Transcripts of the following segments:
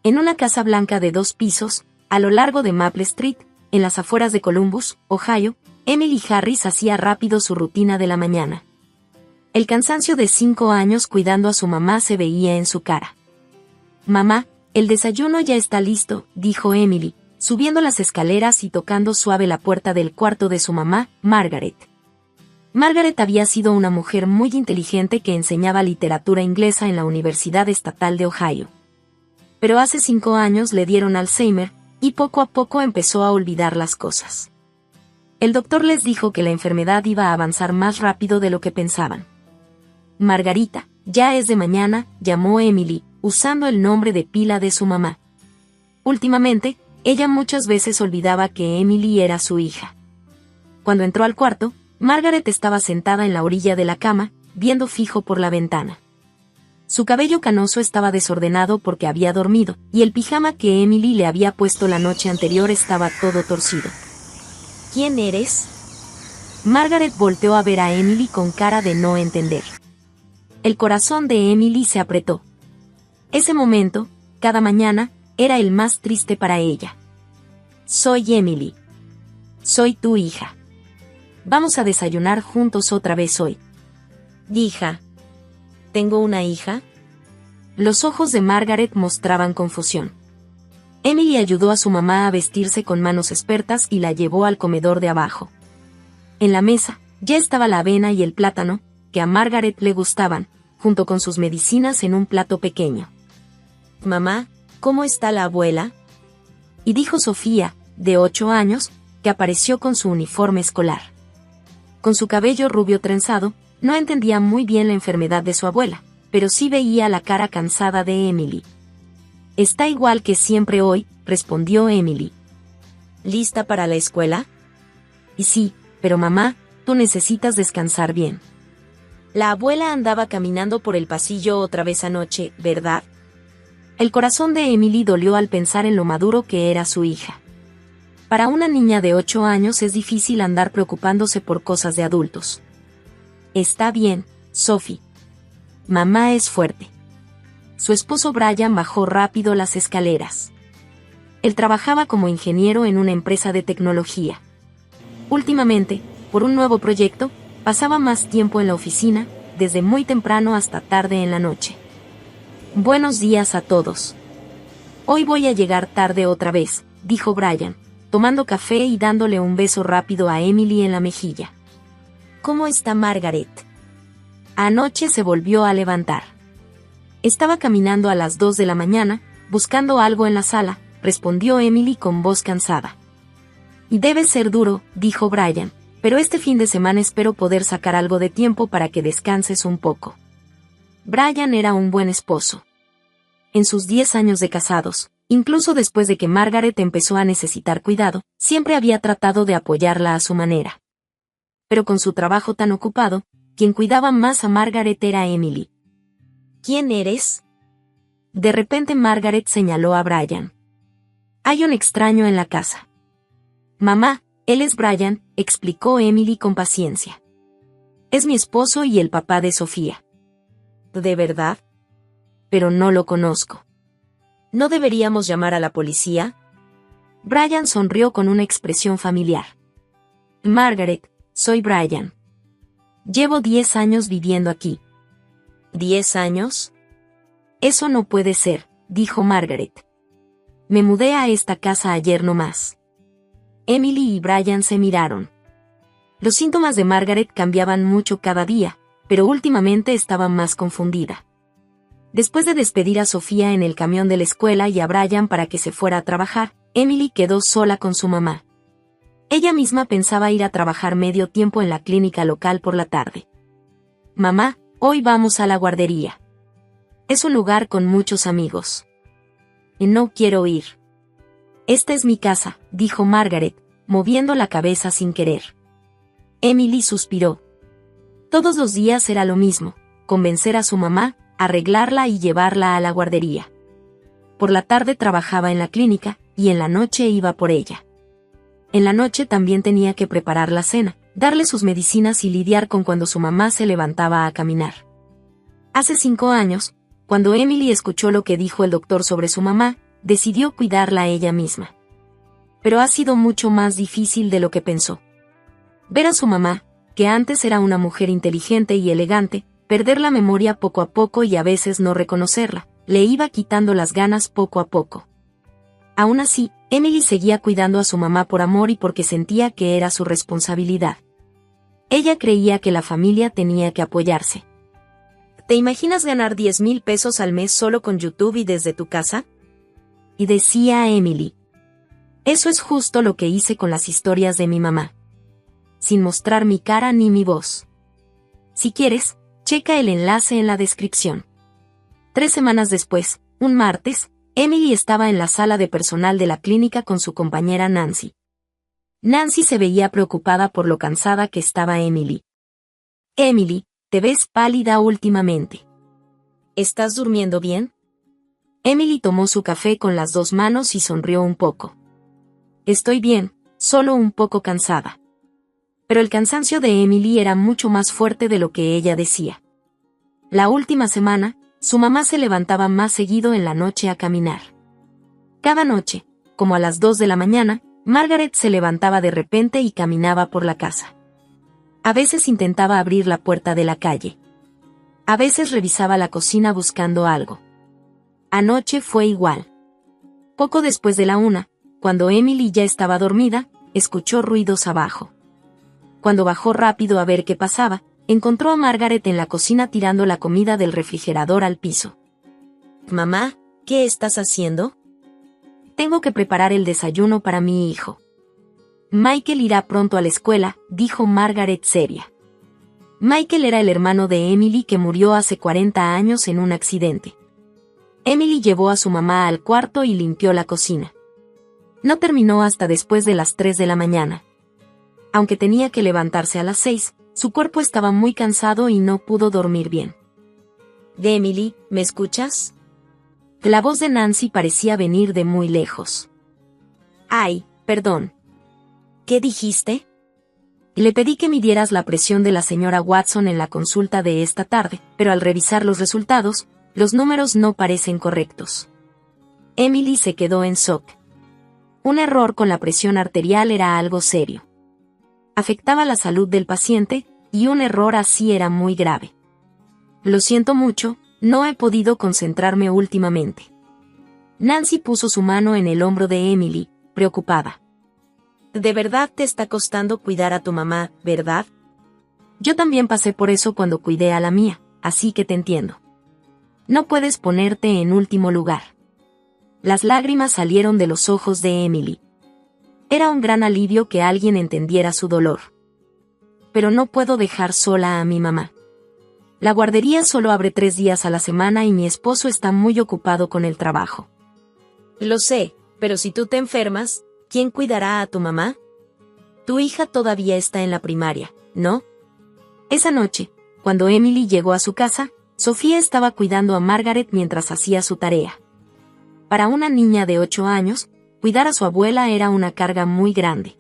En una casa blanca de 2 pisos, a lo largo de Maple Street, en las afueras de Columbus, Ohio, Emily Harris hacía rápido su rutina de la mañana. El cansancio de 5 años cuidando a su mamá se veía en su cara. «Mamá, el desayuno ya está listo», dijo Emily, subiendo las escaleras y tocando suave la puerta del cuarto de su mamá, Margaret. Margaret había sido una mujer muy inteligente que enseñaba literatura inglesa en la Universidad Estatal de Ohio. Pero hace 5 años le dieron Alzheimer, y poco a poco empezó a olvidar las cosas. El doctor les dijo que la enfermedad iba a avanzar más rápido de lo que pensaban. «Margarita, ya es de mañana», llamó Emily, usando el nombre de pila de su mamá. Últimamente, ella muchas veces olvidaba que Emily era su hija. Cuando entró al cuarto, Margaret estaba sentada en la orilla de la cama, viendo fijo por la ventana. Su cabello canoso estaba desordenado porque había dormido, y el pijama que Emily le había puesto la noche anterior estaba todo torcido. «¿Quién eres?». Margaret volteó a ver a Emily con cara de no entender. El corazón de Emily se apretó. Ese momento, cada mañana, era el más triste para ella. «Soy Emily. Soy tu hija. Vamos a desayunar juntos otra vez hoy». «¿Hija? ¿Tengo una hija?». Los ojos de Margaret mostraban confusión. Emily ayudó a su mamá a vestirse con manos expertas y la llevó al comedor de abajo. En la mesa, ya estaba la avena y el plátano, que a Margaret le gustaban, junto con sus medicinas en un plato pequeño. «Mamá, ¿cómo está la abuela?», y dijo Sofía, de 8 años, que apareció con su uniforme escolar. Con su cabello rubio trenzado, no entendía muy bien la enfermedad de su abuela, pero sí veía la cara cansada de Emily. «Está igual que siempre hoy», respondió Emily. «¿Lista para la escuela?». «Y sí, pero mamá, tú necesitas descansar bien. La abuela andaba caminando por el pasillo otra vez anoche, ¿verdad?». El corazón de Emily dolió al pensar en lo maduro que era su hija. Para una niña de 8 años es difícil andar preocupándose por cosas de adultos. «Está bien, Sophie. Mamá es fuerte». Su esposo Brian bajó rápido las escaleras. Él trabajaba como ingeniero en una empresa de tecnología. Últimamente, por un nuevo proyecto, pasaba más tiempo en la oficina, desde muy temprano hasta tarde en la noche. «Buenos días a todos. Hoy voy a llegar tarde otra vez», dijo Brian, tomando café y dándole un beso rápido a Emily en la mejilla. «¿Cómo está Margaret?». Anoche se volvió a levantar. Estaba caminando a las 2 de la mañana, buscando algo en la sala, respondió Emily con voz cansada. «Y debe ser duro», dijo Brian, «pero este fin de semana espero poder sacar algo de tiempo para que descanses un poco». Brian era un buen esposo. En sus 10 años de casados, incluso después de que Margaret empezó a necesitar cuidado, siempre había tratado de apoyarla a su manera. Pero con su trabajo tan ocupado, quien cuidaba más a Margaret era Emily. «¿Quién eres?». De repente Margaret señaló a Brian. «Hay un extraño en la casa». «Mamá, él es Brian», explicó Emily con paciencia. «Es mi esposo y el papá de Sofía». «¿De verdad?». «Pero no lo conozco». «¿No deberíamos llamar a la policía?». Brian sonrió con una expresión familiar. «Margaret, soy Brian. Llevo 10 años viviendo aquí». «¿10 años? Eso no puede ser», dijo Margaret. «Me mudé a esta casa ayer nomás». Emily y Brian se miraron. Los síntomas de Margaret cambiaban mucho cada día, pero últimamente estaba más confundida. Después de despedir a Sofía en el camión de la escuela y a Brian para que se fuera a trabajar, Emily quedó sola con su mamá. Ella misma pensaba ir a trabajar medio tiempo en la clínica local por la tarde. «Mamá, hoy vamos a la guardería. Es un lugar con muchos amigos. Y no quiero ir». «Esta es mi casa», dijo Margaret, moviendo la cabeza sin querer. Emily suspiró. Todos los días era lo mismo, convencer a su mamá, arreglarla y llevarla a la guardería. Por la tarde trabajaba en la clínica, y en la noche iba por ella. En la noche también tenía que preparar la cena, darle sus medicinas y lidiar con cuando su mamá se levantaba a caminar. Hace 5 años, cuando Emily escuchó lo que dijo el doctor sobre su mamá, decidió cuidarla ella misma. Pero ha sido mucho más difícil de lo que pensó. Ver a su mamá, que antes era una mujer inteligente y elegante, perder la memoria poco a poco y a veces no reconocerla, le iba quitando las ganas poco a poco. Aún así, Emily seguía cuidando a su mamá por amor y porque sentía que era su responsabilidad. Ella creía que la familia tenía que apoyarse. ¿Te imaginas ganar 10,000 pesos al mes solo con YouTube y desde tu casa? Y decía Emily: eso es justo lo que hice con las historias de mi mamá. Sin mostrar mi cara ni mi voz. Si quieres, checa el enlace en la descripción. 3 semanas después, un martes, Emily estaba en la sala de personal de la clínica con su compañera Nancy. Nancy se veía preocupada por lo cansada que estaba Emily. Emily, te ves pálida últimamente. ¿Estás durmiendo bien? Emily tomó su café con las 2 manos y sonrió un poco. Estoy bien, solo un poco cansada. Pero el cansancio de Emily era mucho más fuerte de lo que ella decía. La última semana, su mamá se levantaba más seguido en la noche a caminar. Cada noche, como a las 2 de la mañana, Margaret se levantaba de repente y caminaba por la casa. A veces intentaba abrir la puerta de la calle. A veces revisaba la cocina buscando algo. Anoche fue igual. Poco después de la 1, cuando Emily ya estaba dormida, escuchó ruidos abajo. Cuando bajó rápido a ver qué pasaba, encontró a Margaret en la cocina tirando la comida del refrigerador al piso. «Mamá, ¿qué estás haciendo?» «Tengo que preparar el desayuno para mi hijo». «Michael irá pronto a la escuela», dijo Margaret seria. Michael era el hermano de Emily que murió hace 40 años en un accidente. Emily llevó a su mamá al cuarto y limpió la cocina. No terminó hasta después de las 3 de la mañana. Aunque tenía que levantarse a las 6, su cuerpo estaba muy cansado y no pudo dormir bien. «Emily, ¿me escuchas?» La voz de Nancy parecía venir de muy lejos. «Ay, perdón. ¿Qué dijiste?» «Le pedí que midieras la presión de la señora Watson en la consulta de esta tarde, pero al revisar los resultados, los números no parecen correctos». Emily se quedó en shock. Un error con la presión arterial era algo serio. Afectaba la salud del paciente, y un error así era muy grave. «Lo siento mucho, no he podido concentrarme últimamente». Nancy puso su mano en el hombro de Emily, preocupada. «De verdad te está costando cuidar a tu mamá, ¿verdad? Yo también pasé por eso cuando cuidé a la mía, así que te entiendo. No puedes ponerte en último lugar». Las lágrimas salieron de los ojos de Emily. Era un gran alivio que alguien entendiera su dolor. «Pero no puedo dejar sola a mi mamá. La guardería solo abre 3 días a la semana y mi esposo está muy ocupado con el trabajo». «Lo sé, pero si tú te enfermas, ¿quién cuidará a tu mamá? Tu hija todavía está en la primaria, ¿no?» Esa noche, cuando Emily llegó a su casa, Sofía estaba cuidando a Margaret mientras hacía su tarea. Para una niña de 8 años, cuidar a su abuela era una carga muy grande.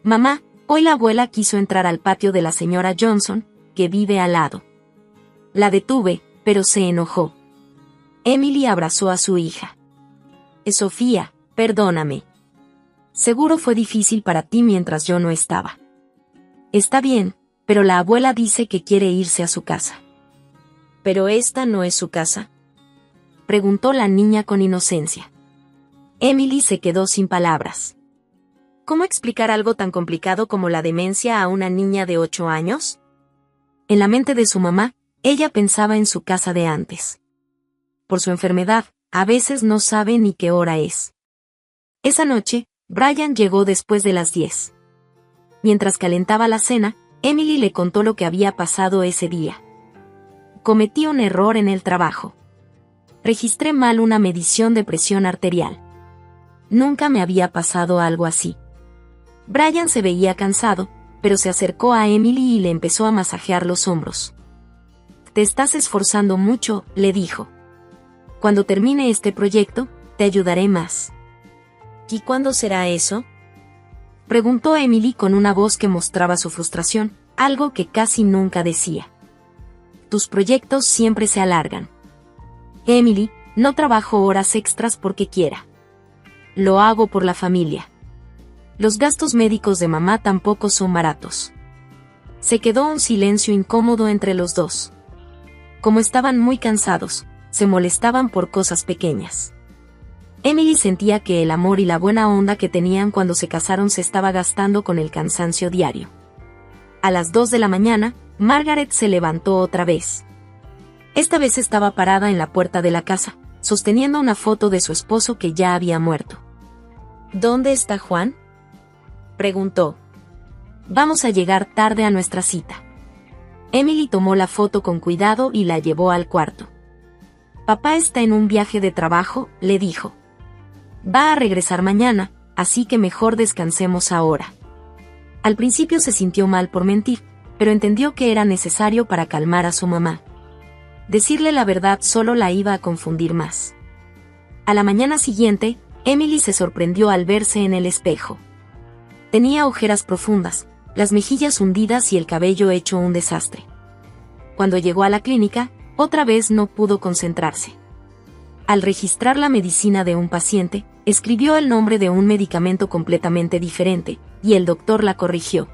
«Mamá, hoy la abuela quiso entrar al patio de la señora Johnson, que vive al lado. La detuve, pero se enojó». Emily abrazó a su hija. «Sofía, perdóname. Seguro fue difícil para ti mientras yo no estaba». «Está bien, pero la abuela dice que quiere irse a su casa». «¿Pero esta no es su casa?», preguntó la niña con inocencia. Emily se quedó sin palabras. ¿Cómo explicar algo tan complicado como la demencia a una niña de 8 años? En la mente de su mamá, ella pensaba en su casa de antes. Por su enfermedad, a veces no sabe ni qué hora es. Esa noche, Brian llegó después de las 10. Mientras calentaba la cena, Emily le contó lo que había pasado ese día. «Cometí un error en el trabajo. Registré mal una medición de presión arterial. Nunca me había pasado algo así». Brian se veía cansado, pero se acercó a Emily y le empezó a masajear los hombros. «Te estás esforzando mucho», le dijo. «Cuando termine este proyecto, te ayudaré más». «¿Y cuándo será eso?», preguntó Emily con una voz que mostraba su frustración, algo que casi nunca decía. «Tus proyectos siempre se alargan». Emily, No trabajo horas extras porque quiera. Lo hago por la familia. Los gastos médicos de mamá tampoco son baratos. Se quedó un silencio incómodo entre los dos. Como estaban muy cansados, se molestaban por cosas pequeñas. Emily sentía que el amor y la buena onda que tenían cuando se casaron se estaba gastando con el cansancio diario. A las 2 de la mañana, Margaret se levantó otra vez. Esta vez estaba parada en la puerta de la casa, sosteniendo una foto de su esposo que ya había muerto. ¿Dónde está Juan?, preguntó. Vamos a llegar tarde a nuestra cita. Emily tomó la foto con cuidado y la llevó al cuarto. Papá está en un viaje de trabajo, le dijo. Va a regresar mañana, así que mejor descansemos ahora. Al principio se sintió mal por mentir, pero entendió que era necesario para calmar a su mamá. Decirle la verdad solo la iba a confundir más. A la mañana siguiente, Emily se sorprendió al verse en el espejo. Tenía ojeras profundas, las mejillas hundidas y el cabello hecho un desastre. Cuando llegó a la clínica, otra vez no pudo concentrarse. Al registrar la medicina de un paciente, escribió el nombre de un medicamento completamente diferente, y el doctor la corrigió.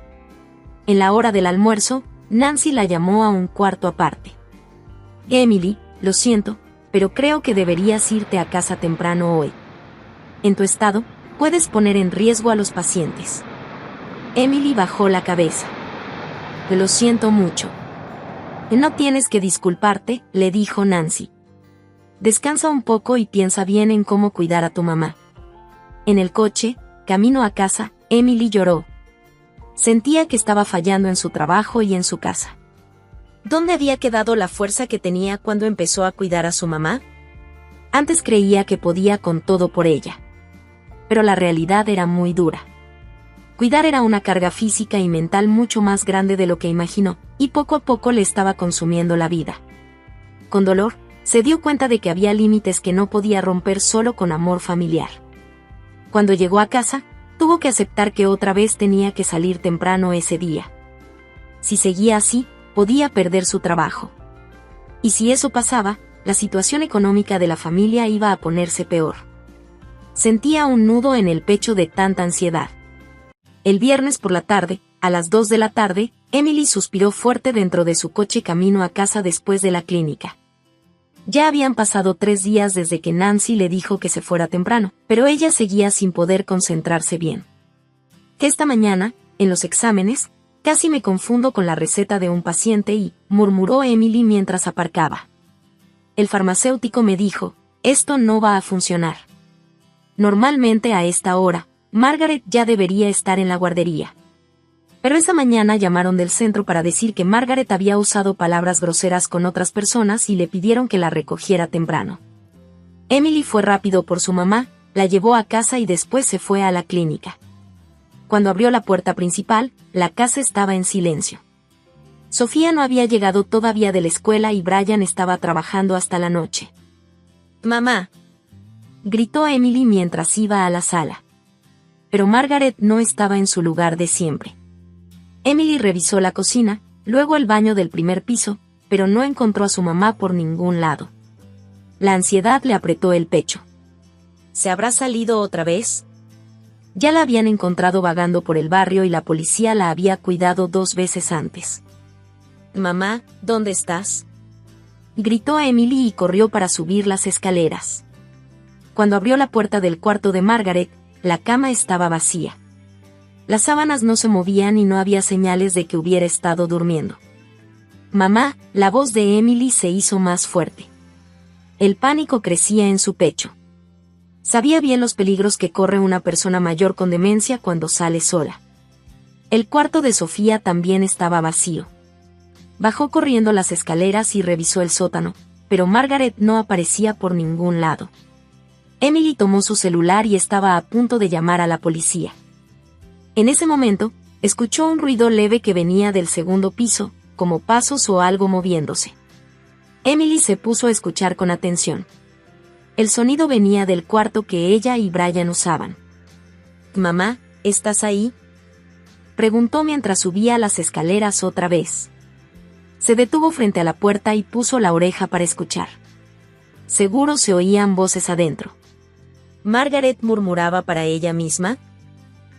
En la hora del almuerzo, Nancy la llamó a un cuarto aparte. Emily, lo siento, pero creo que deberías irte a casa temprano hoy. En tu estado, puedes poner en riesgo a los pacientes. Emily bajó la cabeza. Lo siento mucho. No tienes que disculparte, le dijo Nancy. Descansa un poco y piensa bien en cómo cuidar a tu mamá. En el coche, camino a casa, Emily lloró. Sentía que estaba fallando en su trabajo y en su casa. ¿Dónde había quedado la fuerza que tenía cuando empezó a cuidar a su mamá? Antes creía que podía con todo por ella. Pero la realidad era muy dura. Cuidar era una carga física y mental mucho más grande de lo que imaginó, y poco a poco le estaba consumiendo la vida. Con dolor, se dio cuenta de que había límites que no podía romper solo con amor familiar. Cuando llegó a casa, tuvo que aceptar que otra vez tenía que salir temprano ese día. Si seguía así, podía perder su trabajo. Y si eso pasaba, la situación económica de la familia iba a ponerse peor. Sentía un nudo en el pecho de tanta ansiedad. El viernes por la tarde, a las 2 de la tarde, Emily suspiró fuerte dentro de su coche camino a casa después de la clínica. Ya habían pasado 3 días desde que Nancy le dijo que se fuera temprano, pero ella seguía sin poder concentrarse bien. Esta mañana, en los exámenes, casi me confundo con la receta de un paciente y, murmuró Emily mientras aparcaba. El farmacéutico me dijo, esto no va a funcionar. Normalmente a esta hora, Margaret ya debería estar en la guardería. Pero esa mañana llamaron del centro para decir que Margaret había usado palabras groseras con otras personas y le pidieron que la recogiera temprano. Emily fue rápido por su mamá, la llevó a casa y después se fue a la clínica. Cuando abrió la puerta principal, la casa estaba en silencio. Sofía no había llegado todavía de la escuela y Brian estaba trabajando hasta la noche. «Mamá», gritó Emily mientras iba a la sala. Pero Margaret no estaba en su lugar de siempre. Emily revisó la cocina, luego el baño del primer piso, pero no encontró a su mamá por ningún lado. La ansiedad le apretó el pecho. ¿Se habrá salido otra vez? Ya la habían encontrado vagando por el barrio y la policía la había cuidado 2 veces antes. «Mamá, ¿dónde estás?», gritó Emily y corrió para subir las escaleras. Cuando abrió la puerta del cuarto de Margaret, la cama estaba vacía. Las sábanas no se movían y no había señales de que hubiera estado durmiendo. «Mamá», la voz de Emily se hizo más fuerte. El pánico crecía en su pecho. Sabía bien los peligros que corre una persona mayor con demencia cuando sale sola. El cuarto de Sofía también estaba vacío. Bajó corriendo las escaleras y revisó el sótano, pero Margaret no aparecía por ningún lado. Emily tomó su celular y estaba a punto de llamar a la policía. En ese momento, escuchó un ruido leve que venía del segundo piso, como pasos o algo moviéndose. Emily se puso a escuchar con atención. El sonido venía del cuarto que ella y Brian usaban. «Mamá, ¿estás ahí?», preguntó mientras subía las escaleras otra vez. Se detuvo frente a la puerta y puso la oreja para escuchar. Seguro se oían voces adentro. Margaret murmuraba para ella misma.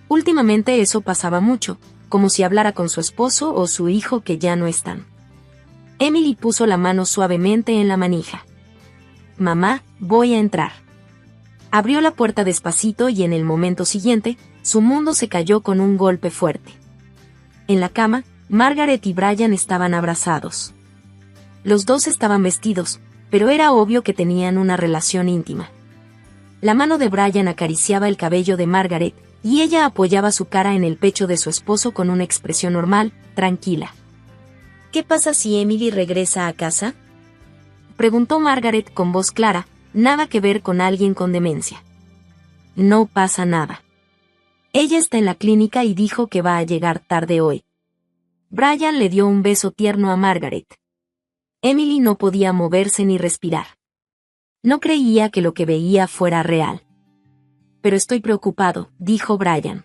Últimamente eso pasaba mucho, como si hablara con su esposo o su hijo que ya no están. Emily puso la mano suavemente en la manija. Mamá, voy a entrar. Abrió la puerta despacito y en el momento siguiente, su mundo se cayó con un golpe fuerte. En la cama, Margaret y Brian estaban abrazados. Los dos estaban vestidos, pero era obvio que tenían una relación íntima. La mano de Brian acariciaba el cabello de Margaret, y ella apoyaba su cara en el pecho de su esposo con una expresión normal, tranquila. ¿Qué pasa si Emily regresa a casa?, preguntó Margaret con voz clara, nada que ver con alguien con demencia. No pasa nada. Ella está en la clínica y dijo que va a llegar tarde hoy. Brian le dio un beso tierno a Margaret. Emily no podía moverse ni respirar. No creía que lo que veía fuera real. Pero estoy preocupado, dijo Brian.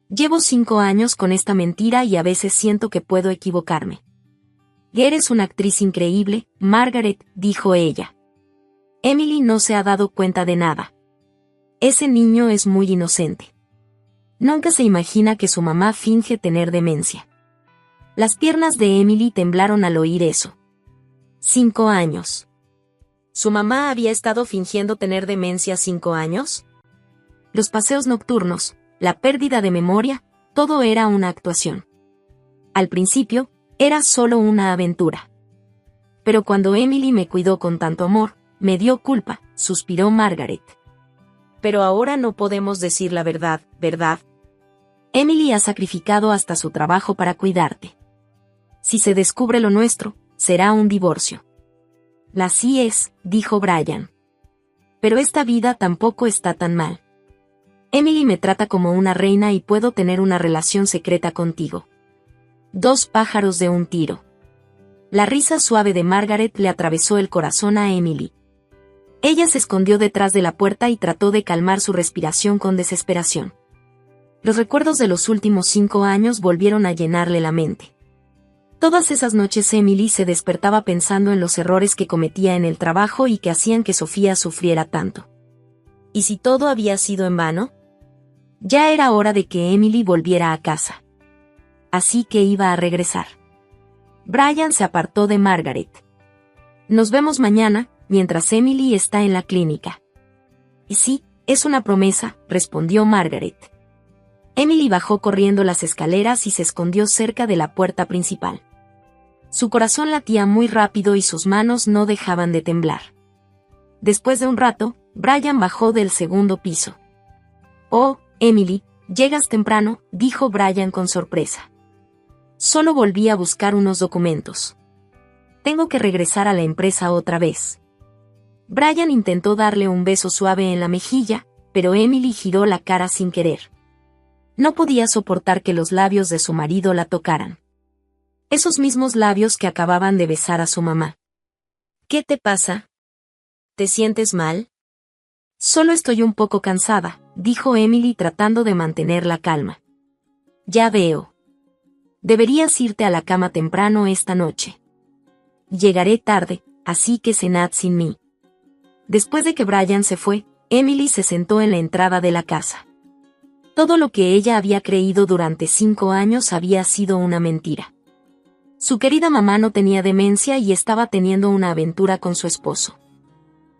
Llevo 5 años con esta mentira y a veces siento que puedo equivocarme. Eres una actriz increíble, Margaret, dijo ella. Emily no se ha dado cuenta de nada. Ese niño es muy inocente. Nunca se imagina que su mamá finge tener demencia. Las piernas de Emily temblaron al oír eso. 5 años. ¿Su mamá había estado fingiendo tener demencia 5 años? Los paseos nocturnos, la pérdida de memoria, todo era una actuación. Al principio, era solo una aventura. Pero cuando Emily me cuidó con tanto amor, me dio culpa, suspiró Margaret. Pero ahora no podemos decir la verdad, ¿verdad? Emily ha sacrificado hasta su trabajo para cuidarte. Si se descubre lo nuestro, será un divorcio. Así es, dijo Brian. Pero esta vida tampoco está tan mal. Emily me trata como una reina y puedo tener una relación secreta contigo. 2 pájaros de un tiro. La risa suave de Margaret le atravesó el corazón a Emily. Ella se escondió detrás de la puerta y trató de calmar su respiración con desesperación. Los recuerdos de los últimos 5 años volvieron a llenarle la mente. Todas esas noches Emily se despertaba pensando en los errores que cometía en el trabajo y que hacían que Sofía sufriera tanto. ¿Y si todo había sido en vano? Ya era hora de que Emily volviera a casa. Así que iba a regresar. Brian se apartó de Margaret. Nos vemos mañana, mientras Emily está en la clínica. Y sí, es una promesa, respondió Margaret. Emily bajó corriendo las escaleras y se escondió cerca de la puerta principal. Su corazón latía muy rápido y sus manos no dejaban de temblar. Después de un rato, Brian bajó del segundo piso. Oh, Emily, llegas temprano, dijo Brian con sorpresa. Solo volví a buscar unos documentos. Tengo que regresar a la empresa otra vez. Brian intentó darle un beso suave en la mejilla, pero Emily giró la cara sin querer. No podía soportar que los labios de su marido la tocaran. Esos mismos labios que acababan de besar a su mamá. ¿Qué te pasa? ¿Te sientes mal? Solo estoy un poco cansada, dijo Emily tratando de mantener la calma. Ya veo. Deberías irte a la cama temprano esta noche. Llegaré tarde, así que cenad sin mí. Después de que Brian se fue, Emily se sentó en la entrada de la casa. Todo lo que ella había creído durante 5 años había sido una mentira. Su querida mamá no tenía demencia y estaba teniendo una aventura con su esposo.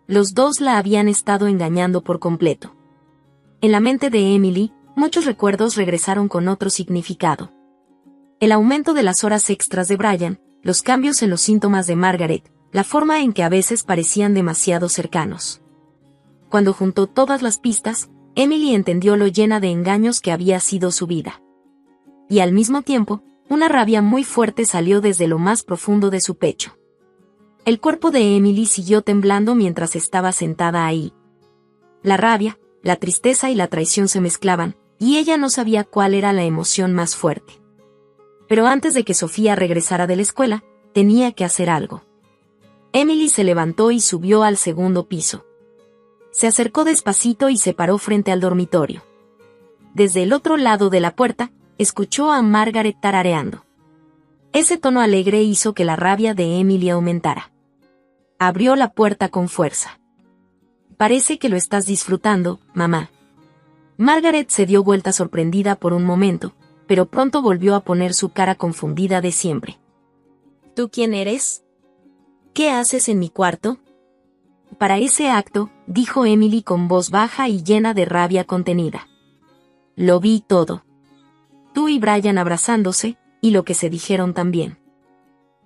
Los dos la habían estado engañando por completo. En la mente de Emily, muchos recuerdos regresaron con otro significado. El aumento de las horas extras de Brian, los cambios en los síntomas de Margaret, la forma en que a veces parecían demasiado cercanos. Cuando juntó todas las pistas, Emily entendió lo llena de engaños que había sido su vida. Y al mismo tiempo, una rabia muy fuerte salió desde lo más profundo de su pecho. El cuerpo de Emily siguió temblando mientras estaba sentada ahí. La rabia, la tristeza y la traición se mezclaban, y ella no sabía cuál era la emoción más fuerte. Pero antes de que Sofía regresara de la escuela, tenía que hacer algo. Emily se levantó y subió al segundo piso. Se acercó despacito y se paró frente al dormitorio. Desde el otro lado de la puerta, escuchó a Margaret tarareando. Ese tono alegre hizo que la rabia de Emily aumentara. Abrió la puerta con fuerza. Parece que lo estás disfrutando, mamá. Margaret se dio vuelta sorprendida por un momento, pero pronto volvió a poner su cara confundida de siempre. ¿Tú quién eres? ¿Qué haces en mi cuarto? Para ese acto, dijo Emily con voz baja y llena de rabia contenida. Lo vi todo. Tú y Brian abrazándose, y lo que se dijeron también.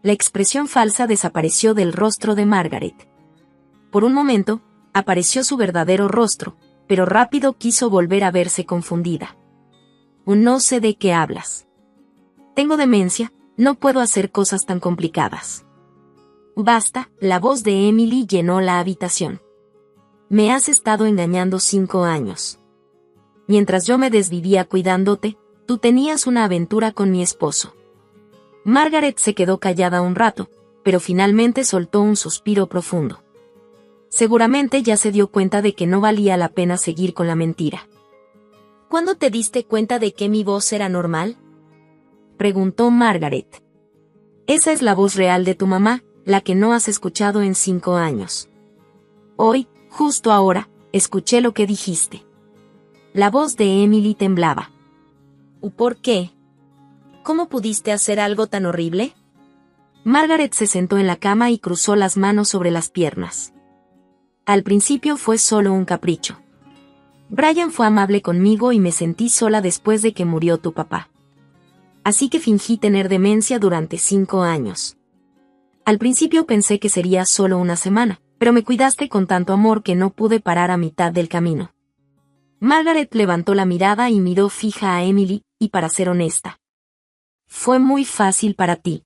La expresión falsa desapareció del rostro de Margaret. Por un momento, apareció su verdadero rostro, pero rápido quiso volver a verse confundida. No sé de qué hablas. Tengo demencia, no puedo hacer cosas tan complicadas. Basta, la voz de Emily llenó la habitación. Me has estado engañando 5 años. Mientras yo me desvivía cuidándote, tú tenías una aventura con mi esposo. Margaret se quedó callada un rato, pero finalmente soltó un suspiro profundo. Seguramente ya se dio cuenta de que no valía la pena seguir con la mentira. ¿Cuándo te diste cuenta de que mi voz era normal? Preguntó Margaret. Esa es la voz real de tu mamá, la que no has escuchado en 5 años. Hoy, justo ahora, escuché lo que dijiste. La voz de Emily temblaba. ¿Por qué? ¿Cómo pudiste hacer algo tan horrible? Margaret se sentó en la cama y cruzó las manos sobre las piernas. Al principio fue solo un capricho. Brian fue amable conmigo y me sentí sola después de que murió tu papá. Así que fingí tener demencia durante 5 años. Al principio pensé que sería solo una semana, pero me cuidaste con tanto amor que no pude parar a mitad del camino. Margaret levantó la mirada y miró fija a Emily, y para ser honesta. Fue muy fácil para ti.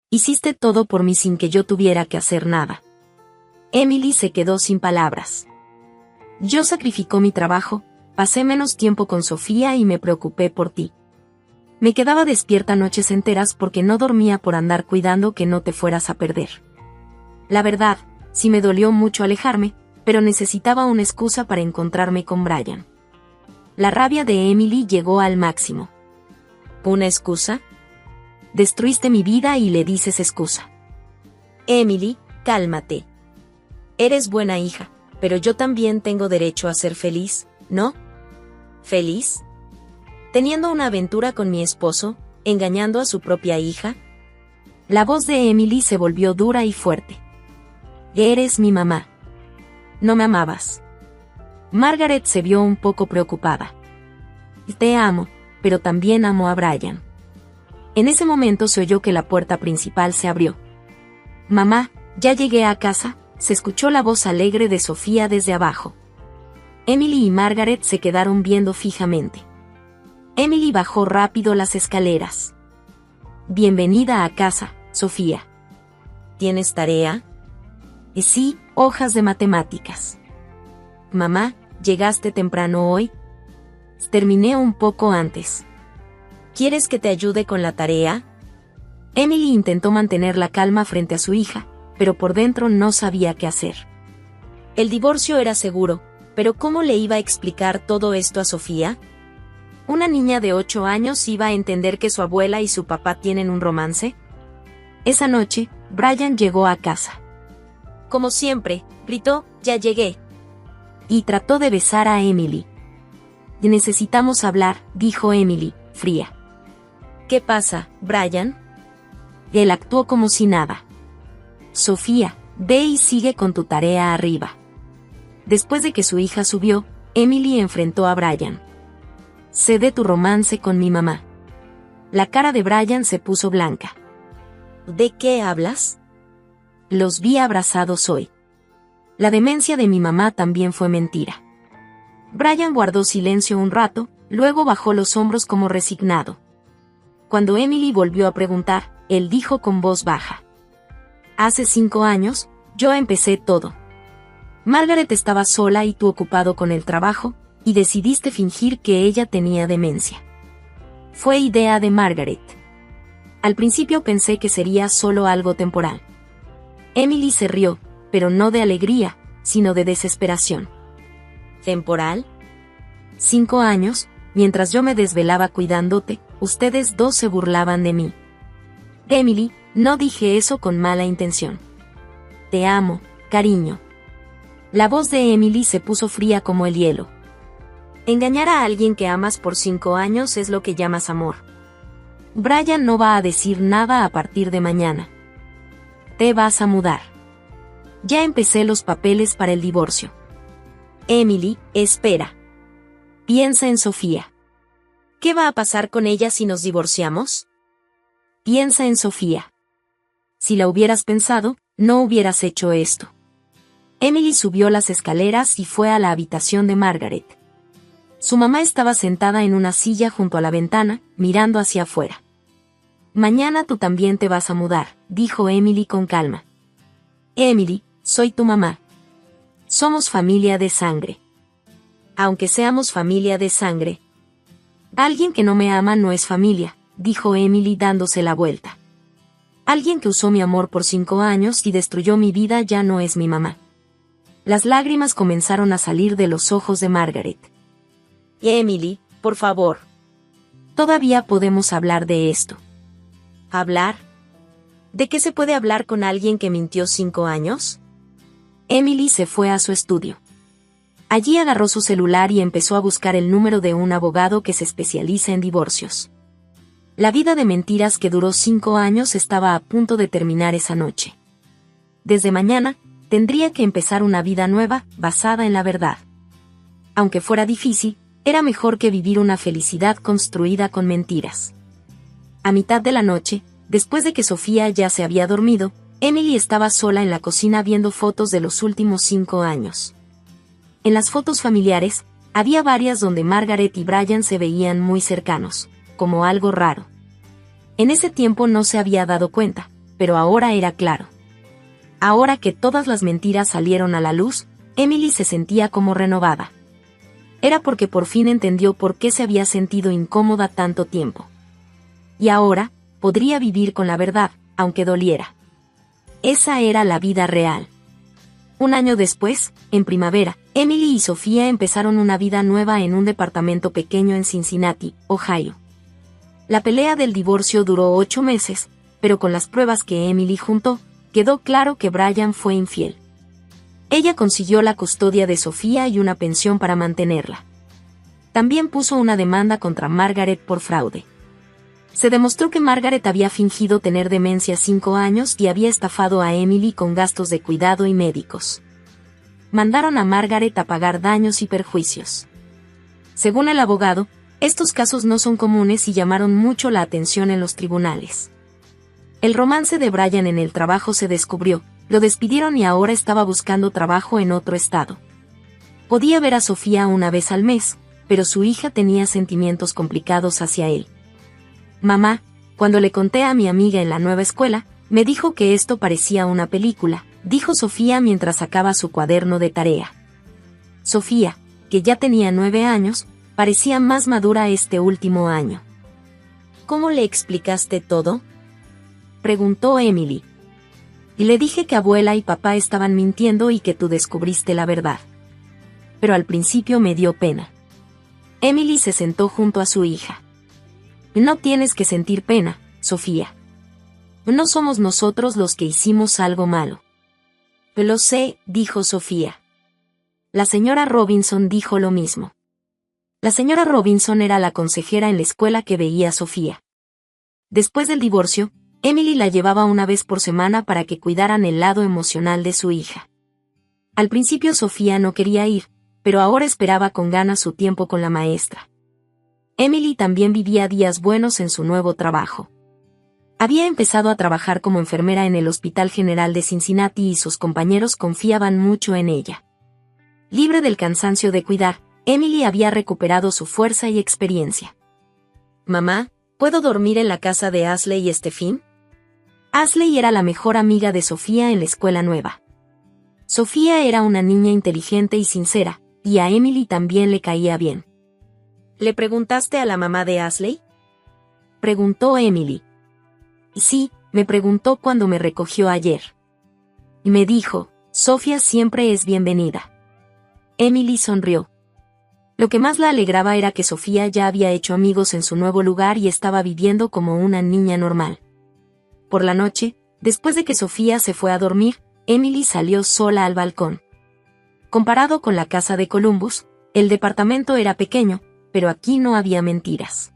Hiciste todo por mí sin que yo tuviera que hacer nada. Emily se quedó sin palabras. Yo sacrificó mi trabajo, pasé menos tiempo con Sofía y me preocupé por ti. Me quedaba despierta noches enteras porque no dormía por andar cuidando que no te fueras a perder. La verdad, sí me dolió mucho alejarme, pero necesitaba una excusa para encontrarme con Brian. La rabia de Emily llegó al máximo. ¿Una excusa? Destruiste mi vida y le dices excusa. Emily, cálmate. Eres buena hija, pero yo también tengo derecho a ser feliz, ¿no? ¿Feliz? ¿Teniendo una aventura con mi esposo, engañando a su propia hija? La voz de Emily se volvió dura y fuerte. Eres mi mamá. No me amabas. Margaret se vio un poco preocupada. Te amo, pero también amo a Brian. En ese momento se oyó que la puerta principal se abrió. Mamá, ya llegué a casa, se escuchó la voz alegre de Sofía desde abajo. Emily y Margaret se quedaron viendo fijamente. Emily bajó rápido las escaleras. Bienvenida a casa, Sofía. ¿Tienes tarea? Sí, hojas de matemáticas. Mamá, ¿llegaste temprano hoy? Terminé un poco antes. ¿Quieres que te ayude con la tarea? Emily intentó mantener la calma frente a su hija, pero por dentro no sabía qué hacer. El divorcio era seguro, pero ¿cómo le iba a explicar todo esto a Sofía? ¿Una niña de 8 años iba a entender que su abuela y su papá tienen un romance? Esa noche, Brian llegó a casa. Como siempre, gritó, ya llegué. Y trató de besar a Emily. Necesitamos hablar, dijo Emily, fría. ¿Qué pasa, Brian? Él actuó como si nada. Sofía, ve y sigue con tu tarea arriba. Después de que su hija subió, Emily enfrentó a Brian. Sé de tu romance con mi mamá. La cara de Brian se puso blanca. ¿De qué hablas? Los vi abrazados hoy. La demencia de mi mamá también fue mentira. Brian guardó silencio un rato, luego bajó los hombros como resignado. Cuando Emily volvió a preguntar, él dijo con voz baja. Hace 5 años, yo empecé todo. Margaret estaba sola y tú ocupado con el trabajo, y decidiste fingir que ella tenía demencia. Fue idea de Margaret. Al principio pensé que sería solo algo temporal. Emily se rió, pero no de alegría, sino de desesperación. ¿Temporal? 5 años, mientras yo me desvelaba cuidándote, ustedes dos se burlaban de mí. Emily, no dije eso con mala intención. Te amo, cariño. La voz de Emily se puso fría como el hielo. Engañar a alguien que amas por 5 años es lo que llamas amor. Brian no va a decir nada a partir de mañana. Te vas a mudar. Ya empecé los papeles para el divorcio. Emily, espera. Piensa en Sofía. ¿Qué va a pasar con ella si nos divorciamos? Piensa en Sofía. Si la hubieras pensado, no hubieras hecho esto. Emily subió las escaleras y fue a la habitación de Margaret. Su mamá estaba sentada en una silla junto a la ventana, mirando hacia afuera. Mañana tú también te vas a mudar, dijo Emily con calma. Emily, soy tu mamá. Somos familia de sangre. Aunque seamos familia de sangre. Alguien que no me ama no es familia, dijo Emily dándose la vuelta. Alguien que usó mi amor por 5 años y destruyó mi vida ya no es mi mamá. Las lágrimas comenzaron a salir de los ojos de Margaret. Emily, por favor. Todavía podemos hablar de esto. ¿Hablar? ¿De qué se puede hablar con alguien que mintió 5 años? Emily se fue a su estudio. Allí agarró su celular y empezó a buscar el número de un abogado que se especializa en divorcios. La vida de mentiras que duró 5 años estaba a punto de terminar esa noche. Desde mañana, tendría que empezar una vida nueva, basada en la verdad. Aunque fuera difícil, era mejor que vivir una felicidad construida con mentiras. A mitad de la noche, después de que Sofía ya se había dormido, Emily estaba sola en la cocina viendo fotos de los últimos 5 años. En las fotos familiares, había varias donde Margaret y Brian se veían muy cercanos, como algo raro. En ese tiempo no se había dado cuenta, pero ahora era claro. Ahora que todas las mentiras salieron a la luz, Emily se sentía como renovada. Era porque por fin entendió por qué se había sentido incómoda tanto tiempo. Y ahora, podría vivir con la verdad, aunque doliera. Esa era la vida real. Un año después, en primavera, Emily y Sofía empezaron una vida nueva en un departamento pequeño en Cincinnati, Ohio. La pelea del divorcio duró 8 meses, pero con las pruebas que Emily juntó, quedó claro que Brian fue infiel. Ella consiguió la custodia de Sofía y una pensión para mantenerla. También puso una demanda contra Margaret por fraude. Se demostró que Margaret había fingido tener demencia 5 años y había estafado a Emily con gastos de cuidado y médicos. Mandaron a Margaret a pagar daños y perjuicios. Según el abogado, estos casos no son comunes y llamaron mucho la atención en los tribunales. El romance de Brian en el trabajo se descubrió, lo despidieron y ahora estaba buscando trabajo en otro estado. Podía ver a Sofía una vez al mes, pero su hija tenía sentimientos complicados hacia él. Mamá, cuando le conté a mi amiga en la nueva escuela, me dijo que esto parecía una película, dijo Sofía mientras sacaba su cuaderno de tarea. Sofía, que ya tenía 9 años, parecía más madura este último año. ¿Cómo le explicaste todo?, preguntó Emily. Y le dije que abuela y papá estaban mintiendo y que tú descubriste la verdad. Pero al principio me dio pena. Emily se sentó junto a su hija. No tienes que sentir pena, Sofía. No somos nosotros los que hicimos algo malo. Lo sé, dijo Sofía. La señora Robinson dijo lo mismo. La señora Robinson era la consejera en la escuela que veía a Sofía. Después del divorcio, Emily la llevaba una vez por semana para que cuidaran el lado emocional de su hija. Al principio Sofía no quería ir, pero ahora esperaba con ganas su tiempo con la maestra. Emily también vivía días buenos en su nuevo trabajo. Había empezado a trabajar como enfermera en el Hospital General de Cincinnati y sus compañeros confiaban mucho en ella. Libre del cansancio de cuidar, Emily había recuperado su fuerza y experiencia. Mamá, ¿puedo dormir en la casa de Ashley y Stephen? Ashley era la mejor amiga de Sofía en la escuela nueva. Sofía era una niña inteligente y sincera, y a Emily también le caía bien. ¿Le preguntaste a la mamá de Ashley?, preguntó Emily. Sí, me preguntó cuando me recogió ayer. Y me dijo, Sofía siempre es bienvenida. Emily sonrió. Lo que más la alegraba era que Sofía ya había hecho amigos en su nuevo lugar y estaba viviendo como una niña normal. Por la noche, después de que Sofía se fue a dormir, Emily salió sola al balcón. Comparado con la casa de Columbus, el departamento era pequeño, pero aquí no había mentiras.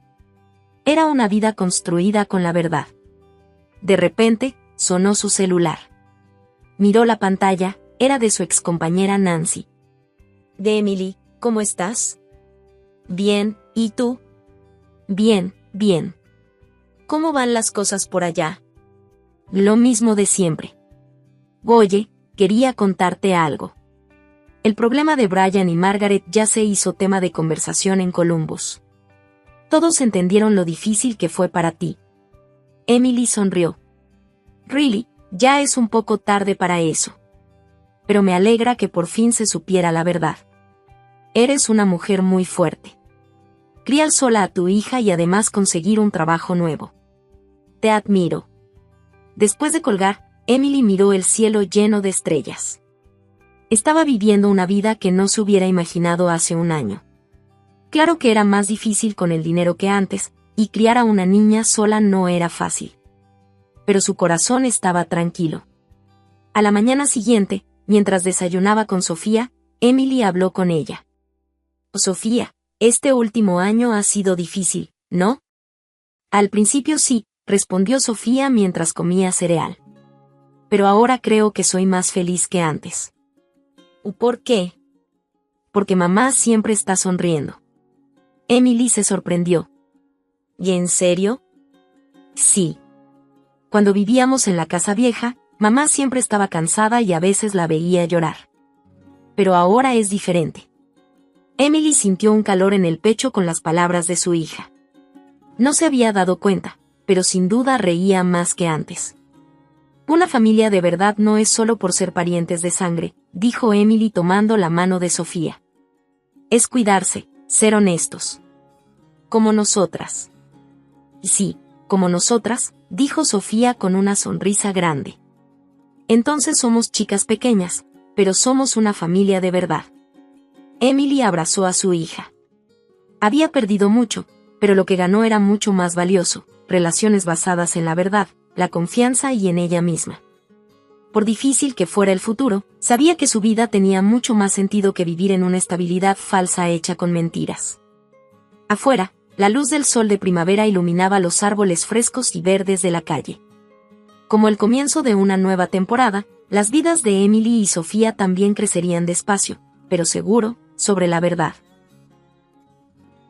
Era una vida construida con la verdad. De repente, sonó su celular. Miró la pantalla, era de su excompañera Nancy. De Emily, ¿cómo estás? Bien, ¿y tú? Bien, bien. ¿Cómo van las cosas por allá? Lo mismo de siempre. Oye, quería contarte algo. El problema de Brian y Margaret ya se hizo tema de conversación en Columbus. Todos entendieron lo difícil que fue para ti. Emily sonrió. Really, ya es un poco tarde para eso. Pero me alegra que por fin se supiera la verdad. Eres una mujer muy fuerte. Criar sola a tu hija y además conseguir un trabajo nuevo. Te admiro. Después de colgar, Emily miró el cielo lleno de estrellas. Estaba viviendo una vida que no se hubiera imaginado hace un año. Claro que era más difícil con el dinero que antes, y criar a una niña sola no era fácil. Pero su corazón estaba tranquilo. A la mañana siguiente, mientras desayunaba con Sofía, Emily habló con ella. Sofía, este último año ha sido difícil, ¿no? Al principio sí, respondió Sofía mientras comía cereal. Pero ahora creo que soy más feliz que antes. ¿Por qué? Porque mamá siempre está sonriendo. Emily se sorprendió. ¿Y en serio? Sí. Cuando vivíamos en la casa vieja, mamá siempre estaba cansada y a veces la veía llorar. Pero ahora es diferente. Emily sintió un calor en el pecho con las palabras de su hija. No se había dado cuenta, pero sin duda reía más que antes. Una familia de verdad no es solo por ser parientes de sangre, dijo Emily tomando la mano de Sofía. Es cuidarse, ser honestos. Como nosotras. Sí, como nosotras, dijo Sofía con una sonrisa grande. Entonces somos chicas pequeñas, pero somos una familia de verdad. Emily abrazó a su hija. Había perdido mucho, pero lo que ganó era mucho más valioso, relaciones basadas en la verdad, la confianza y en ella misma. Por difícil que fuera el futuro, sabía que su vida tenía mucho más sentido que vivir en una estabilidad falsa hecha con mentiras. Afuera, la luz del sol de primavera iluminaba los árboles frescos y verdes de la calle. Como el comienzo de una nueva temporada, las vidas de Emily y Sofía también crecerían despacio, pero seguro, sobre la verdad.